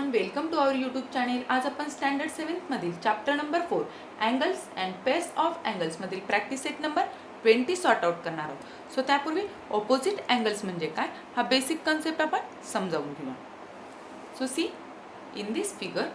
Everyone, welcome to our YouTube channel. आज आपण standard 7th मधील chapter number 4 angles and pairs of angles मधील practice set number 20 sort out करणार आहोत. So त्यापूर्वी ऑपोजिट अँगल्स म्हणजे काय हा बेसिक कन्सेप्ट आपण समजावून घेऊया. So see in this figure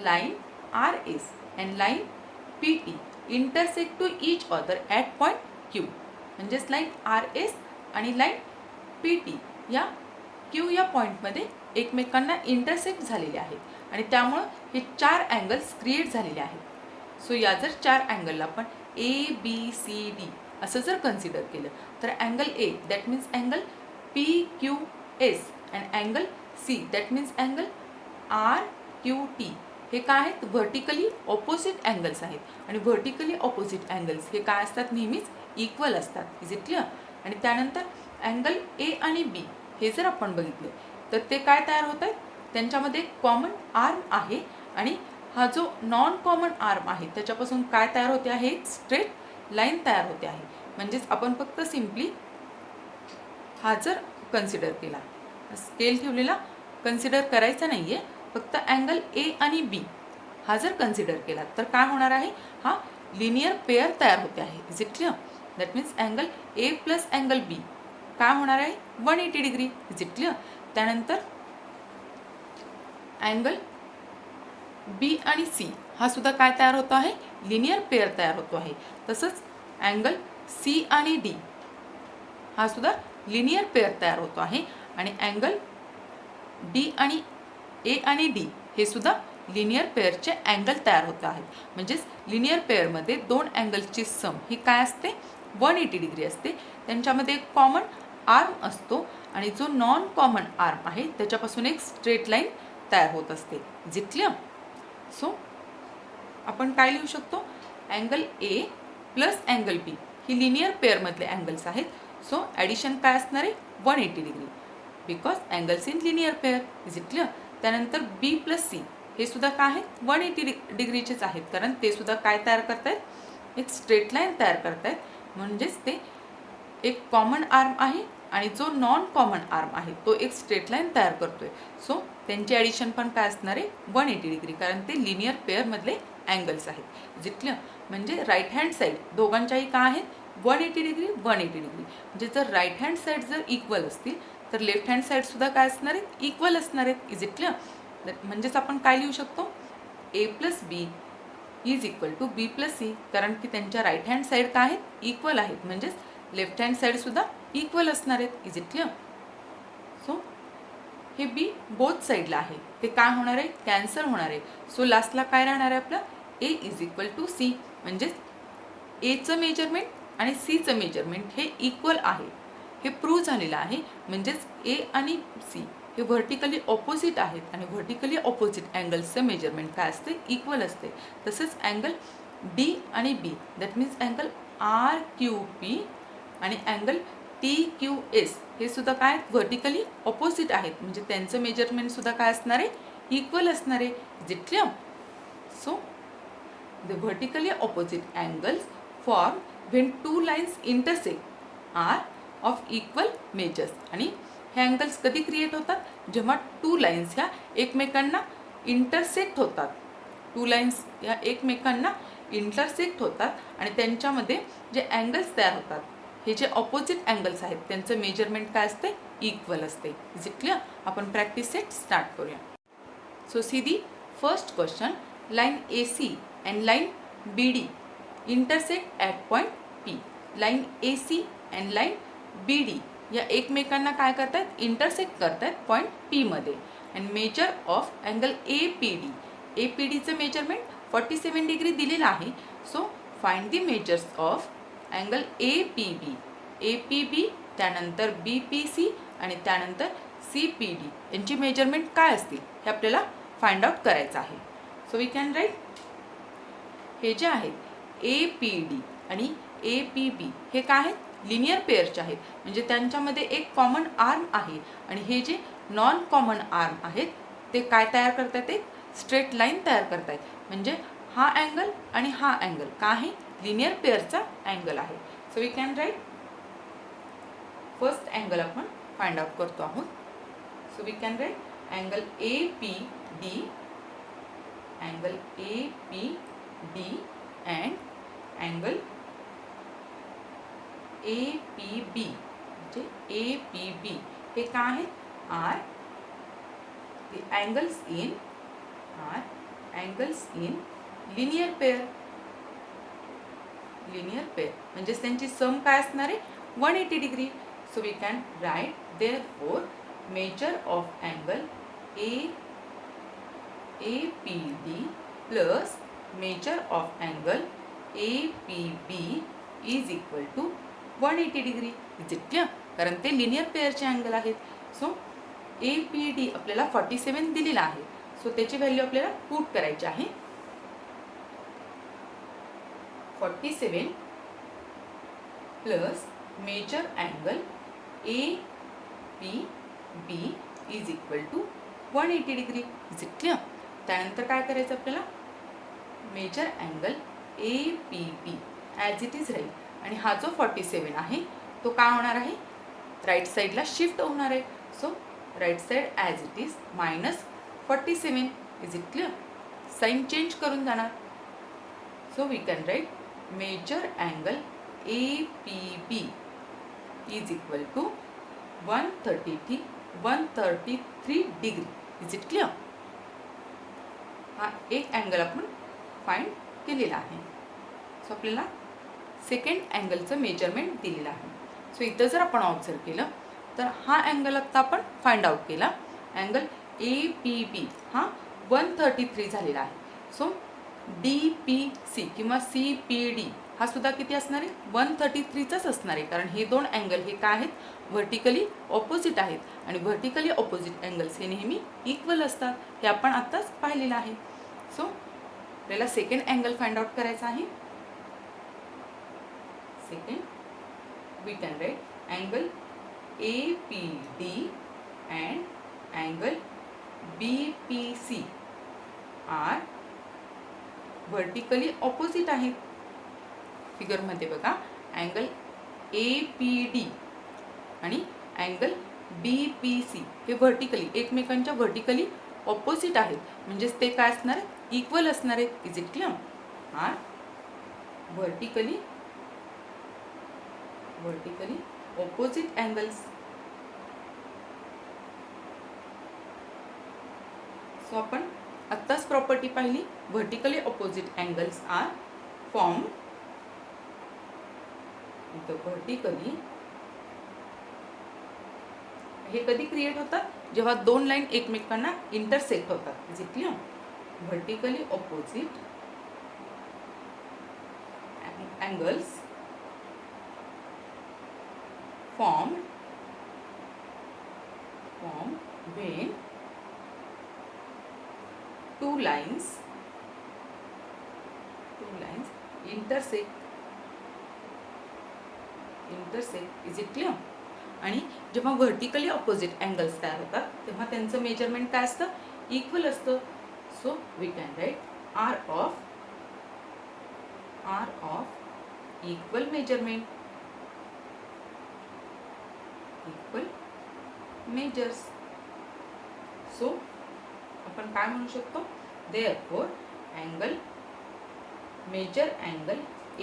line RS and line PT intersect to each other at point Q. म्हणजेच लाइन RS आणि लाइन PT या Q या पॉईंटमध्ये एकमेकांना इंटरसेक्ट झालेले आहेत आणि त्यामुळे हे चार अँगल्स क्रिएट झालेले आहेत. सो या जर चार अँगलला आपण ABCD असं जर कन्सिडर केलं तर angle A that means angle PQS and angle C that means angle RQT हे काय आहेत, व्हर्टिकली ऑपोजिट अँगल्स आहेत आणि व्हर्टिकली ऑपोजिट अँगल्स हे काय असतात, नेहमीच इक्वल असतात. Is it clear? आणि त्यानंतर अँगल A आणि B हे जर आपण बघितले तर ते काय तयार होत आहेत, त्यांच्यामध्ये कॉमन आर्म आहे आणि हा जो नॉन कॉमन आर्म आहे त्याच्यापासून काय तयार होते आहे, स्ट्रेट लाईन तयार होते आहे. म्हणजेच आपण फक्त सिम्पली हा जर कन्सिडर केला, स्केल ठेवलेला कन्सिडर करायचा नाही आहे, फक्त अँगल A आणि B हा जर कन्सिडर केला तर काय होणार आहे, हा लिनियर पेअर तयार होते आहे. Is it clear? That means angle A plus angle B काय होणार आहे, 180 डिग्री. Is it clear? त्यानंतर अँगल B आणि C हा सुद्धा काय तयार होतो आहे, लिनियर पेअर तयार होतो आहे. तसंच अँगल C आणि D हा सुद्धा लिनियर पेअर तयार होतो आहे आणि अँगल D आणि A आणि D हे सुद्धा लिनियर पेअरचे अँगल तयार होत आहेत. म्हणजेच लिनियर पेअरमध्ये दोन अँगलची सम ही काय असते, 180 डिग्री असते. त्यांच्यामध्ये एक कॉमन आर्म असतो आणि जो नॉन कॉमन आर्म आहे त्याच्यापासून एक स्ट्रेट लाईन तयार होत असते. Is it clear? सो आपण काय लिहू शकतो, angle A plus angle B ही लिनियर पेअरमधले अँगल्स आहेत. सो ॲडिशन काय असणार आहे, 180 degree because angles in linear pair. Is it clear? त्यानंतर B प्लस C हे सुद्धा काय आहेत, 180 डिग्रीचेच आहेत, कारण ते सुद्धा काय तयार करतायत, एक स्ट्रेट लाईन तयार करतायत. म्हणजेच ते एक कॉमन आर्म आहे आणि जो नॉन कॉमन आर्म आहे तो एक स्ट्रेट लाईन तयार करतोय. सो त्यांची ॲडिशन पण काय असणार आहे, 180 डिग्री, कारण ते लिनियर पेअरमधले अँगल्स आहेत. Is it clear? म्हणजे राईट हँड साईड दोघांच्याही काय आहेत, 180 डिग्री 180 डिग्री. म्हणजे जर राईट हँड साईड जर इक्वल असतील तर लेफ्ट हँड साईड सुद्धा काय असणार आहेत, इक्वल असणार आहेत. Is it clear? म्हणजेच आपण काय लिहू शकतो, A plus B is equal to B plus C, कारण की त्यांच्या राईट हँड साईड काय आहेत, इक्वल आहेत. म्हणजेच लेफ्ट हँड साईड सुद्धा इक्वल असणार आहेत. Is it clear? सो हे B बोथ साईडला आहे, ते काय होणार आहे, कॅन्सल होणार आहे. सो लास्टला काय राहणार आहे आपलं, A is equal to C. म्हणजेच Aचं मेजरमेंट आणि Cचं मेजरमेंट हे इक्वल आहे, हे प्रूव्ह झालेलं आहे. म्हणजेच A आणि C हे व्हर्टिकली ऑपोजिट आहेत आणि व्हर्टिकली ऑपोजिट अँगल्सचं मेजरमेंट काय असते, इक्वल असते. तसंच अँगल D आणि B that means angle RQP आणि अँगल TQS हे सुद्धा काय व्हर्टिकली ऑपोजिट आहेत. म्हणजे त्यांचं मेजरमेंट सुद्धा काय असणार आहे, इक्वल असणार आहे. Is it clear? So the vertically opposite angles form when two lines intersect are of equal measures. आणि हे अँगल्स कधी क्रिएट होतात, जेव्हा टू लाईन्स ह्या एकमेकांना इंटरसेक्ट होतात. टू लाईन्स ह्या एकमेकांना इंटरसेक्ट होतात आणि त्यांच्यामध्ये जे अँगल्स तयार होतात हे जे ऑपोजिट अँगल्स आहेत त्यांचं मेजरमेंट काय असते, इक्वल असते. Is it clear? आपण प्रॅक्टिस सेट स्टार्ट करूया. So see the first question, line AC and line BD intersect at point P. Line AC and line BD या एकमेकांना काय करतात, इंटरसेक्ट करतात पॉईंट P मध्ये. And measure of angle APD. APDचं measurement 47 degree दिलेलं आहे. So find the measures of angle APB. APB त्यानंतर BPC आणि त्यानंतर CPD यांची मेजरमेंट काय असतील हे आपल्याला फाइंड आउट करायचं आहे. सो वी कॅन राईट, हे जे आहेत APD आणि APB हे काय आहेत, लिनियर पेअरचे आहेत. म्हणजे त्यांच्यामध्ये एक कॉमन आर्म आहे आणि हे जे नॉन कॉमन आर्म आहेत ते काय तयार करतात, एक स्ट्रेट लाईन तयार करतात. म्हणजे हा अँगल आणि हा अँगल काय आहे, लिनियर पेअरचा अँगल आहे. So we can write, first angle आपण फाइंड आउट करतो आहोत. So we can write angle APD, angle APD and angle APB, म्हणजे APB हे काय आहे? are the angles in linear pair. Linear pair म्हणजे त्यांची सम काय असणार आहे? 180 degree. So we can write therefore measure of angle APD plus measure of angle APB is equal to 180 degree. Is it clear? कारण ते linear पेअरचे angle आहेत. So APD आपल्याला 47 दिलेला आहे. सो त्याची व्हॅल्यू आपल्याला पुट करायची आहे. 47 plus measure angle APB is equal to 180 degree. Is it clear? त्यानंतर काय करायचं आपल्याला? Measure angle APB as it is राहील आणि हा जो 47 आहे तो काय होणार आहे? राईट साईडला शिफ्ट होणार आहे. So right side as it is -47. Is it clear? Sign change करून जाणार. So we can write measure angle APB is equal to 133 degree. Is it clear? हा एक अँगल आपण फाइंड केलेला आहे. सो आपल्याला सेकंड अँगलचं मेजरमेंट दिलेलं आहे. सो इथं जर आपण ऑब्झर्व केलं तर हा अँगल आता आपण फाइंड आउट केला. अँगल APB हा 133 झालेला आहे. सो DPC किंवा CPD हा सुद्धा किती असणार आहे? 133चाच असणार आहे. कारण हे दोन अँगल हे काय आहेत? व्हर्टिकली ऑपोजिट आहेत आणि व्हर्टिकली ऑपोजिट अँगल्स हे नेहमी इक्वल असतात. हे आपण आत्ताच पाहिलेलं आहे. सो आपल्याला सेकंड अँगल फाइंड आउट करायचा आहे. Second we can write angle APD and angle BPC are vertically opposite आहेत. फिगरमध्ये बघा अँगल APD आणि अँगल BPC हे व्हर्टिकली एकमेकांच्या व्हर्टिकली ऑपोजिट आहेत. म्हणजेच ते काय असणार आहे? इक्वल असणार आहेत. Is it clear? Are vertically opposite angles. So आपण आत्ताच प्रॉपर्टी पाहिली. Vertically opposite angles are form vertically. हे कधी क्रिएट होतात? जेव्हा दोन लाईन एकमेकांना इंटरसेक्ट होतात. Is it clear? Vertically opposite angles formed when two lines intersect. Is it clear? आणि जेव्हा व्हर्टिकली ऑपोजिट अँगल्स तयार होतात तेव्हा त्यांचं मेजरमेंट काय असतं? इक्वल असतं. So we can write are of equal measurement, equal measures. So आपण काय म्हणू शकतो? Therefore angle measure angle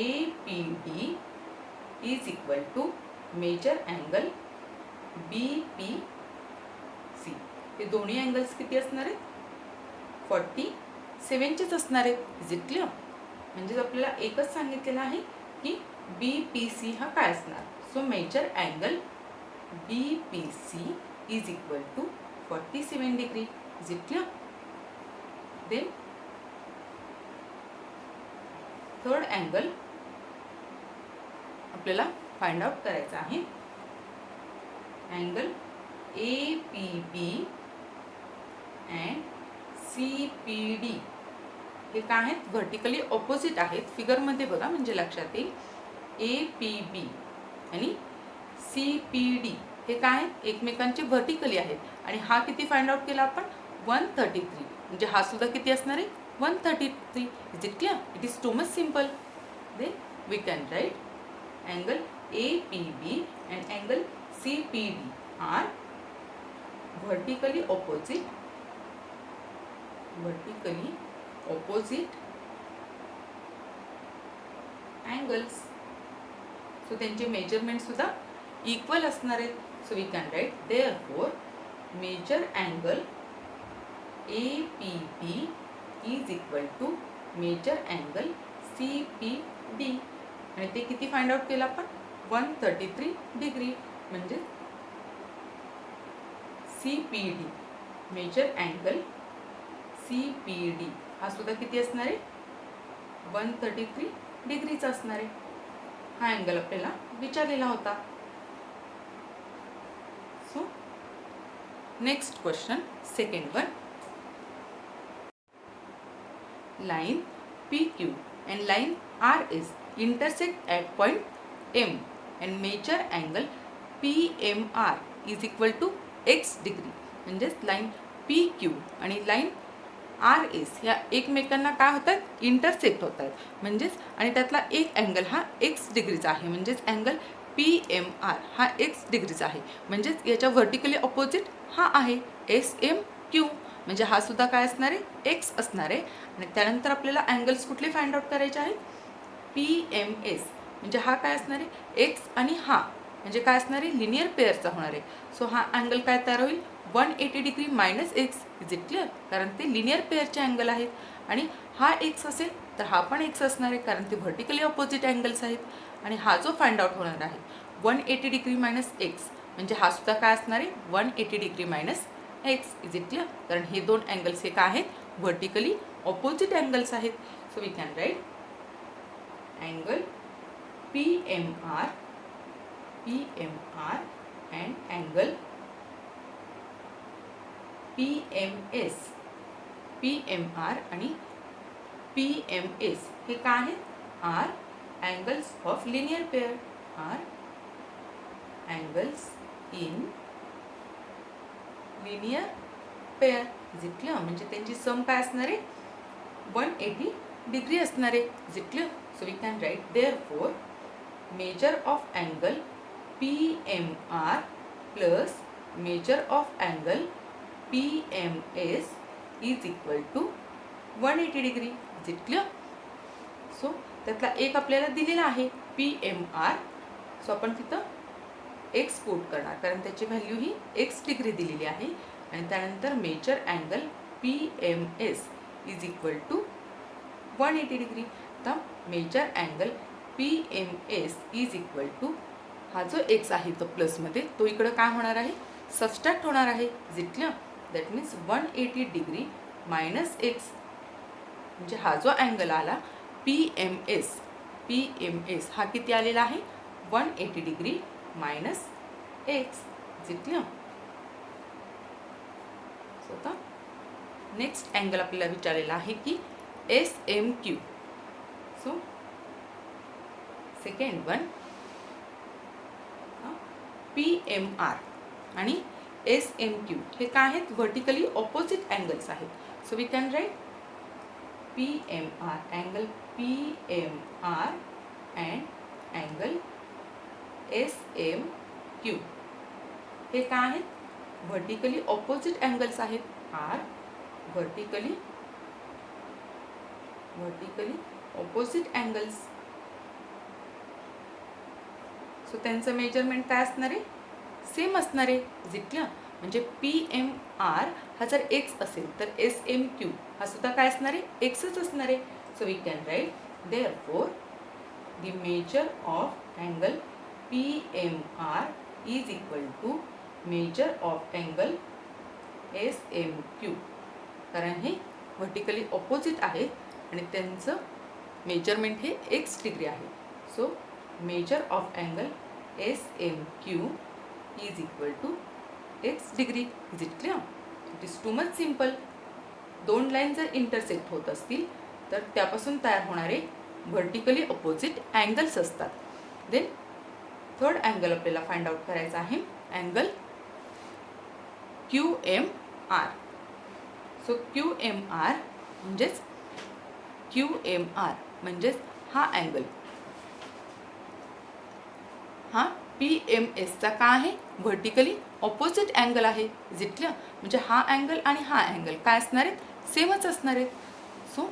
APD is equal to measure angle BPC. हे दोन्ही अँगल्स किती असणार आहेत? 47चेच असणार आहेत. Is it clear? म्हणजे आपल्याला एकच सांगितलेलं आहे की BPC हा काय असणार. So measure angle BPC is equal to 47 degree. Is it clear? Then third angle आपल्याला फाइंड आउट करायचा आहे. अँगल APB अँड CPD हे काय आहेत? व्हर्टिकली ऑपोजिट आहेत. फिगरमध्ये बघा म्हणजे लक्षात येईल. APB आणि CPD हे काय? एकमेकांचे व्हर्टिकली आहेत आणि हा किती फाइंड आउट केला आपण? 133. म्हणजे हा सुद्धा किती असणार आहे? 133. Is it clear? It is too much simple. Then we can write angle APB and angle CPD are vertically opposite angles. So त्यांचे मेजरमेंट सुद्धा इक्वल असणार आहेत. So we can write therefore measure angle APB is equal to measure angle CPD. आणि ते किती find out केलं आपण? 133 degree. म्हणजे CPD मेजर अँगल CPD हा सुद्धा किती असणार आहे? 133 डिग्रीचा असणार आहे. हा अँगल आपल्याला विचारलेला होता. So next question, second one. Line PQ and line RS intersect at point M and measure angle PMR is equal to x degree. म्हणजेच लाईन PQ आणि लाईन RS या एकमेकांना काय होतात? इंटरसेक्ट होतात. म्हणजेच आणि त्यातला एक अँगल हा x डिग्रीचा आहे. म्हणजेच अँगल PMR हा x डिग्रीचा आहे. म्हणजेच याच्या व्हर्टिकली ऑपोजिट हा आहे SMQ. म्हणजे हा सुद्धा काय असणार आहे? एक्स असणार आहे. आणि त्यानंतर आपल्याला अँगल्स कुठले फाइंड आउट करायचे आहेत? PMS. म्हणजे हा काय असणार आहे? एक्स आणि हा म्हणजे काय असणार आहे? लिनियर पेअरचा होणार आहे. सो हा अँगल काय तयार होईल? 180 degree minus x. Is it clear? कारण ते लिनियर पेअरचे अँगल आहेत. आणि हा एक्स असेल तर हा पण एक्स असणार आहे, कारण ते व्हर्टिकली ऑपोजिट अँगल्स आहेत. आणि हा जो फाइंड आउट होणार आहे 180 डिग्री मायनस एक्स, म्हणजे हा सुद्धा काय असणार आहे? 180 degree minus x. Is it clear? कारण हे दोन अँगल्स हे काय आहेत? व्हर्टिकली ऑपोजिट अँगल्स आहेत. So we can write angle PMR and angle PMS. PMR आणि PMS हे काय आहेत? Are angles of linear pair. Are angles in linear pair. Is it clear? म्हणजे त्यांची सम काय असणार आहे? 180 डिग्री असणार आहे. Is it clear? So we can write therefore measure of angle PMR plus measure of angle PMS is equal to 180 degree. Is it clear? So त्यातला एक आपल्याला दिलेला आहे PMR. सो आपण तिथं एक्स पुट करणार, कारण त्याची व्हॅल्यू ही एक्स डिग्री दिलेली आहे. आणि त्यानंतर measure angle PMS is equal to 180 degree. तर measure angle PMS is equal to हा जो एक्स आहे तो प्लसमध्ये, तो इकडं काय होणार आहे? सबस्ट्रॅक्ट होणार आहे. Is it clear? That means 180 degree minus x. म्हणजे हा जो अँगल आला PMS हा किती आलेला आहे? 180 degree minus x. Is it clear? So आता नेक्स्ट अँगल आपल्याला विचारलेला आहे की SMQ. So second one PMR आणि SMQ हे काय आहेत? व्हर्टिकली ऑपोजिट अँगल्स आहेत. So we can write PMR angle PMR and angle SMQ हे काय आहेत? व्हर्टिकली ऑपोजिट अँगल्स आहेत. Are vertically opposite angles. So त्यांचं मेजरमेंट काय असणार आहे? सेम असणार आहे. Is it clear? म्हणजे PMR हा जर एक्स असेल तर SMQ हा सुद्धा काय असणार आहे? एक्सच असणार आहे. So we can write therefore the measure of angle PMR is equal to measure of angle SMQ. कारण हे व्हर्टिकली ऑपोजिट आहेत आणि त्यांचं मेजरमेंट हे एक्स डिग्री आहे. So measure of angle SMQ is equal to x degree. Is it clear? It is too much simple. दोन line जर intersect होत असतील तर त्यापासून तयार होणारे व्हर्टिकली ऑपोजिट अँगल्स असतात. देन थर्ड अँगल आपल्याला फाइंड आउट करायचा आहे अँगल QMR. सो QMR म्हणजेच हा अँगल हा PMSचा काय आहे, व्हर्टिकली ऑपोजिट अँगल आहे. Is it clear? म्हणजे हा अँगल आणि हा अँगल काय असणार आहेत, सेमच असणार आहेत. So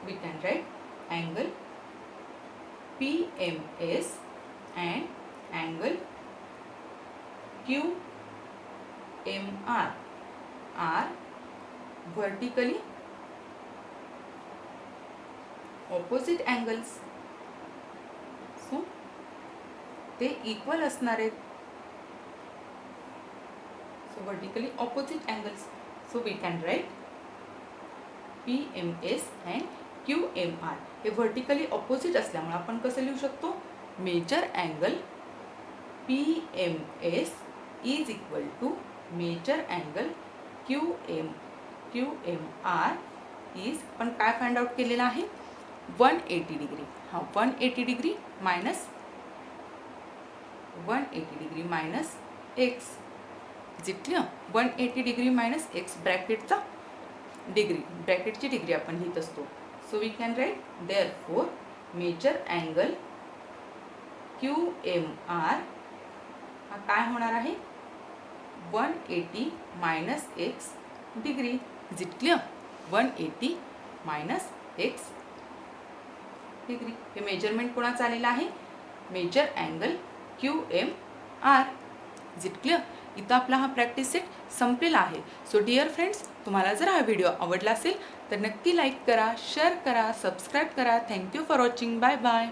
we can write angle PMS and angle QMR are vertically opposite angles. So ते इक्वल असणार आहेत. So vertically opposite angles. So we can write PMS and QMR हे vertically opposite असल्यामुळे आपण कसं लिहू शकतो, measure angle PMS is equal to measure angle QMR is, पण काय फाइंड आउट केलेला आहे, 180 डिग्री. हा 180 degree minus 180 degree minus x. Is it clear? 180 degree minus x ब्रॅकेटचा डिग्री, ब्रॅकेटची डिग्री आपण लिहित असतो. So we can write therefore measure angle QMR हा काय होणार आहे, 180 minus x degree. Is it clear? 180 minus x degree. हे मेजरमेंट कोणाचं आलेलं आहे, measure angle QMR. Is it clear? इथं आपला हा प्रॅक्टिस सेट संपलेला आहे. सो डिअर फ्रेंड्स, तुम्हाला जर हा व्हिडिओ आवडला असेल तर नक्की लाईक करा, शेअर करा, सबस्क्राईब करा. Thank you for watching. Bye bye.